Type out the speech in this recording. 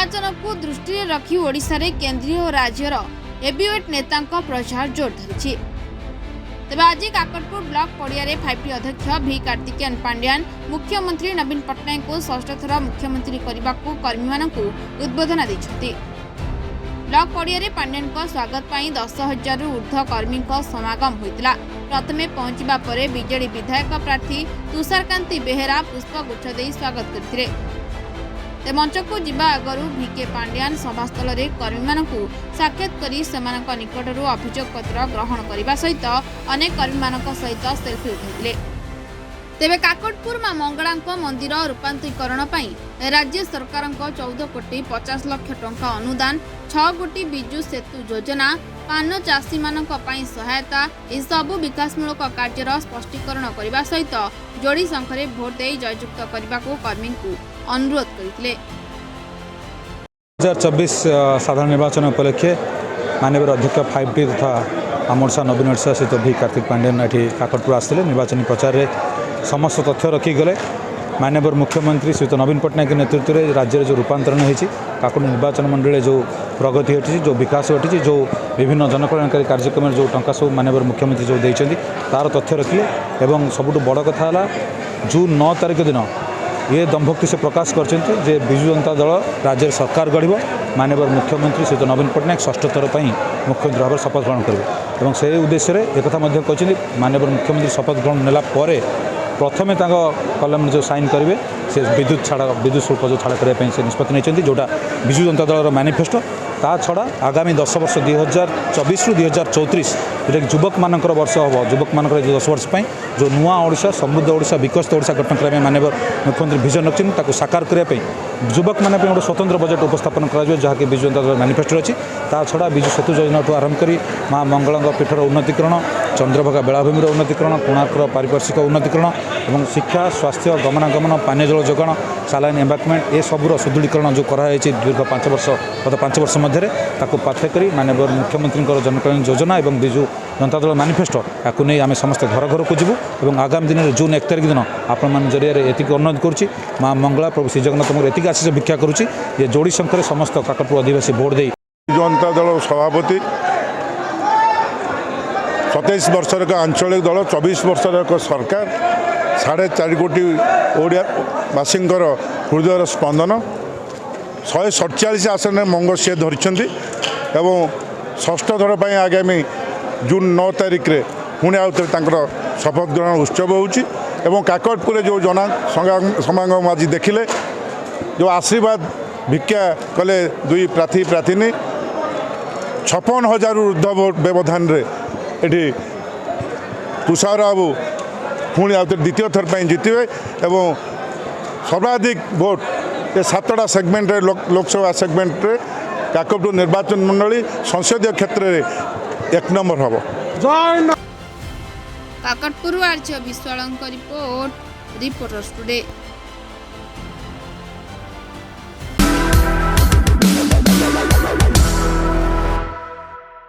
निर्वाचन को दृष्टि रखी ओडिशा रे केंद्रीय और राज्यर हेवीवेट नेता प्रचार जोर धरी। तेज आज काकटपुर ब्लॉक पड़िया 5टी अध्यक्ष भी कार्तिकेयन पांड्यान मुख्यमंत्री नवीन पट्टनायक को षष्ठ थर मुख्यमंत्री करने को कर्मी मानक उद्बोधन देते। ब्लॉक पड़िया पांड्यान स्वागत पर 10,000 ऊर्ध्व कर्मी समागम होता। प्रथमे पहुंचा पर बीजेडी विधायक प्रार्थी तुषारकांति बेहेरा पुष्पगुच्छ दे स्वागत करते। मंच को जीवा आगु भिके पांड्यान सभास्थल में कर्मी मानक साक्षात करी सेमानक निकटरू अभियोग पत्र ग्रहण करने सहित अनेक कर्मी मानक सहित सेल्फी उठाइले। तेबे काकटपुर मां मंगला मंदिर रूपांतरीकरण पर राज्य सरकार 14 कोटी 50 लाख टंका अनुदान, 6 कोटी बिजु सेतु योजना, पान चाषी मानक पई सहायता यह सबु विकासमूलक कार्यर स्पष्टीकरण करने सहित जोड़ी संख्यारे भोट दे जययुक्त करने को कर्मी को अनुरोध करते। 2024 साधारण निर्वाचन उपलक्षे माननीय अध्यक्ष 5टी तथा आम ओडिशा नवीन ओडिशा सहित भी कार्तिक पांड्यान ये काकटपुर आसते निर्वाचन प्रचार में समस्त तथ्य रखीगले। माननीय मुख्यमंत्री श्री नवीन पट्टनायक के नेतृत्व में राज्य में जो रूपांतरण होती काकटपुर निर्वाचन मंडल जो प्रगति घटी जो विकास घटी जो विभिन्न जनकल्याणकारी कार्यक्रम जो टंका सब माननीय मुख्यमंत्री जो देते तार तथ्य रखिले। एवं सबुठ बड़ कथा है जून 9 तारिख दिन ये दंभोक्ति से प्रकाश कर विजु जनता दल राज्य सरकार गढ़ माननीय मुख्यमंत्री श्री नवीन पट्टनायक षष्ठ थर पर मुख्यमंत्री भाव शपथ ग्रहण करेंगे। और से उद्देश्य एक कहते माननीय मुख्यमंत्री शपथ ग्रहण नेला प्रथमे कलम जो साइन करेंगे से विद्युत शुल्क जो छाड़ करने से निष्पत्ति नहीं जोटा विजु जनता दल मैनिफेस्टो ता छड़ा आगामी 10 वर्ष 2024 रु 2034 जोटा युवक मानक वर्ष हम युवक मान 10 वर्ष पर जो नुआ ओडिशा समृद्ध ओडिशा विकसित ओडिशा गठन करने माननीय मुख्यमंत्री विजन रखिंट साकार करने युवक मान गोटे स्वतंत्र बजेट उपस्थापन कर जहाँकि विजु जनता दल मैनिफेस्टो अच्छी ता छड़ा बिजु सेतु योजना ठूँ आरंभ कर माँ मंगला पीठर उन्नतीकरण, चंद्रभागा बेलाभूमि उन्नतीकरण, कोणार्कर पारिपार्श्विक उन्नतीकरण और शिक्षा स्वास्थ्य गमनागमन पानीय जल जोगाण सालाइन एम्बाकमेंट ये सबूर सुदृढ़ीकरण जो कराई दीर्घ 5 वर्ष गत 5 वर्ष मध्य पाठ्य कर माननीय मुख्यमंत्री जनकल्याण योजना और विजु जनता दल मैनिफेस्टो या नहीं आम समस्त घर घर को जीवु और आगामी दिन में जून 1 तारिख दिन आपण जरिए ये अनुरोध करुच्ची माँ मंगला प्रभु श्री जगन्नाथ ये आशीष भिक्षा करुच्ची ये जोड़ी संख्यार समस्त काकटपुर आदिवासी भोट दे जनता दल सभापति 27 वर्षर एक आंचलिक दल 24 वर्षर एक सरकार 4.5 कोटी ओडियावासी हृदय स्पंदन 147 आसन में मंग सी धरी षष्ठ थर पर आगामी जून 9 तारिख में पुणे आउे शपथ ग्रहण उत्सव हो काकटपुर जो जना समागम आज देखिले जो आशीर्वाद भिक्षा कले 2 प्रार्थी प्रार्थी 56,000 ऊर्ध्व व्यवधान ये तुषार बाबू पुणी आउे द्वितीय थर पर जीतवे और सर्वाधिक भोट ये 7टा सेगमेंट लोकसभा सेगमेंट काकटपुर निर्वाचन मंडली संसदीय क्षेत्र में 1 नंबर हम। Kakatpur arch Vishwal report reporters today.